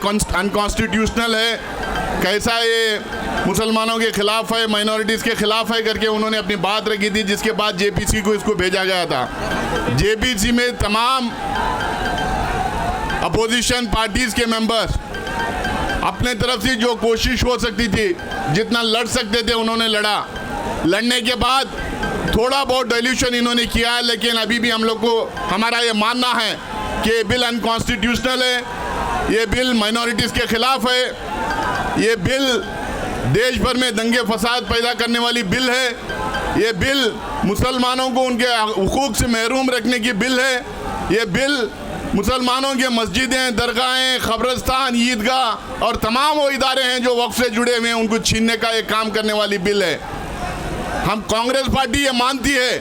Unconstitutional है, कैसा ये मुसलमानों के खिलाफ है, माइनॉरिटीज़ के खिलाफ है करके उन्होंने अपनी बात रखी थी, जिसके बाद जेपीसी को इसको भेजा गया था। जेपीसी में तमाम अपोजिशन पार्टीज़ के मेंबर्स अपने तरफ से जो कोशिश हो सकती थी, जितना लड़ सकते थे उन्होंने लड़ा। लड़ने के बाद थोड़ा बहुत डाइल्यूशन इन्होंने किया है, लेकिन अभी भी हम लोग को हमारा ये मानना है कि ये बिल अनकॉन्स्टिट्यूशनल है, ये बिल माइनॉरिटीज़ के खिलाफ है, ये बिल देश भर में दंगे फसाद पैदा करने वाली बिल है, ये बिल मुसलमानों को उनके हुकूक से महरूम रखने की बिल है, ये बिल मुसलमानों के मस्जिदें, दरगाहें, क़ब्रिस्तान, ईदगाह और तमाम वो इदारे हैं जो वक्फ से जुड़े हुए हैं उनको छीनने का एक काम करने वाली बिल है। हम कांग्रेस पार्टी ये मानती है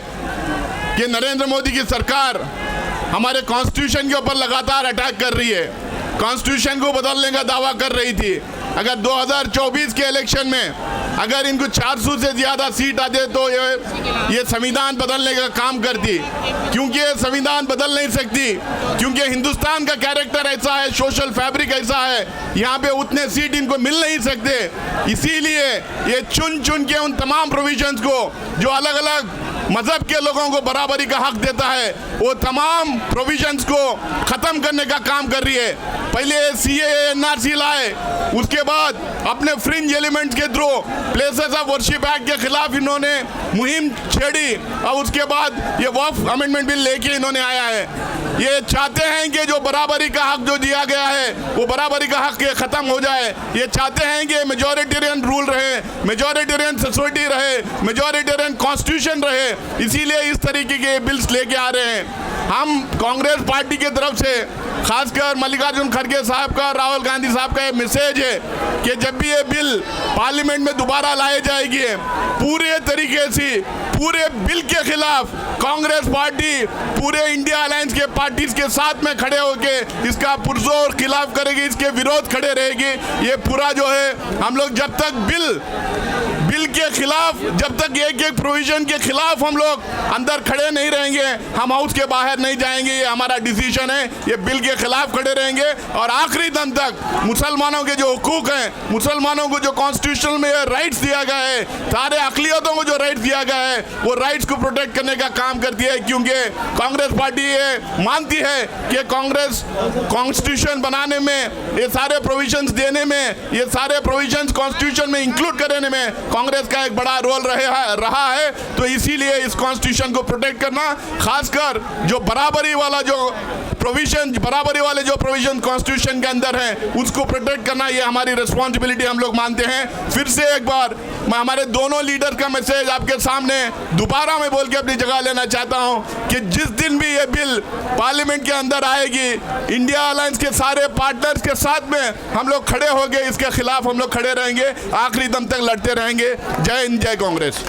कि नरेंद्र मोदी की सरकार हमारे कॉन्स्टिट्यूशन के ऊपर लगातार अटैक कर रही है, कॉन्स्टिट्यूशन को बदलने का दावा कर रही थी। अगर 2024 के इलेक्शन में अगर इनको 400 से ज़्यादा सीट आते तो ये संविधान बदलने का काम करती, क्योंकि ये संविधान बदल नहीं सकती, क्योंकि हिंदुस्तान का कैरेक्टर ऐसा है, सोशल फैब्रिक ऐसा है, यहाँ पे उतने सीट इनको मिल नहीं सकते। इसीलिए ये चुन चुन के उन तमाम प्रोविजंस को जो अलग अलग मज़हब के लोगों को बराबरी का हक देता है, वो तमाम प्रोविजंस को ख़त्म करने का काम कर रही है। पहले CAA NRC लाए, उसके बाद अपने फ्रिंज एलिमेंट्स के through places of worship act के खिलाफ इन्होंने मुहिम छेड़ी और उसके बाद ये वक्फ अमेंडमेंट बिल लेके इन्होंने आया है। ये चाहते हैं कि जो बराबरी का हक जो दिया गया है वो बराबरी का हक ख़त्म हो जाए। ये चाहते हैं कि मेजॉरिटेरियन रूल रहे, मेजॉरिटेरियन सोसाइटी रहे, मेजॉरिटेरियन कॉन्स्टिट्यूशन रहे, इसीलिए इस तरीके के बिल्स लेके आ रहे हैं। हम कांग्रेस पार्टी की तरफ से खासकर मल्लिकार्जुन खड़गे साहब का, राहुल गांधी साहब का ये मैसेज है कि जब भी ये बिल पार्लियामेंट में दोबारा लाए जाएगी, पूरे तरीके से पूरे बिल के खिलाफ कांग्रेस पार्टी पूरे इंडिया अलायंस के पार्टीज के साथ में खड़े होकर इसका पुरजोर खिलाफ करेगी, इसके विरोध खड़े रहेगी। ये पूरा जो है हम लोग जब तक बिल के खिलाफ, जब तक एक एक प्रोविजन के खिलाफ हम लोग अंदर खड़े नहीं रहेंगे, हम हाउस के बाहर नहीं जाएंगे। ये हमारा डिसीजन है, ये बिल के खिलाफ खड़े रहेंगे और आखिरी दम तक मुसलमानों के जो हुकूक हैं, मुसलमानों को जो कॉन्स्टिट्यूशन में राइट्स दिया गया है, सारे अक़लियतों को जो राइट्स दिया गया है, वो राइट्स को प्रोटेक्ट करने का काम करती है। क्योंकि कांग्रेस पार्टी ये मानती है कि कांग्रेस कॉन्स्टिट्यूशन बनाने में, ये सारे प्रोविजंस देने में, ये सारे प्रोविजंस कॉन्स्टिट्यूशन में इंक्लूड करने में कांग्रेस का एक बड़ा रोल रहा है। तो इसीलिए इस कॉन्स्टिट्यूशन को प्रोटेक्ट करना, खासकर जो बराबरी वाला जो प्रोविजन, बराबरी वाले जो प्रोविजन कॉन्स्टिट्यूशन के अंदर हैं, उसको प्रोटेक्ट करना, ये हमारी रिस्पॉन्सिबिलिटी हम लोग मानते हैं। फिर से एक बार मैं हमारे दोनों लीडर का मैसेज आपके सामने दोबारा मैं बोल के अपनी जगह लेना चाहता हूं कि जिस दिन भी ये बिल पार्लियामेंट के अंदर आएगी, इंडिया अलायंस के सारे पार्टनर्स के साथ में हम लोग खड़े होंगे, इसके खिलाफ हम लोग खड़े रहेंगे, आखिरी दम तक लड़ते रहेंगे। जय हिंद, जय कांग्रेस।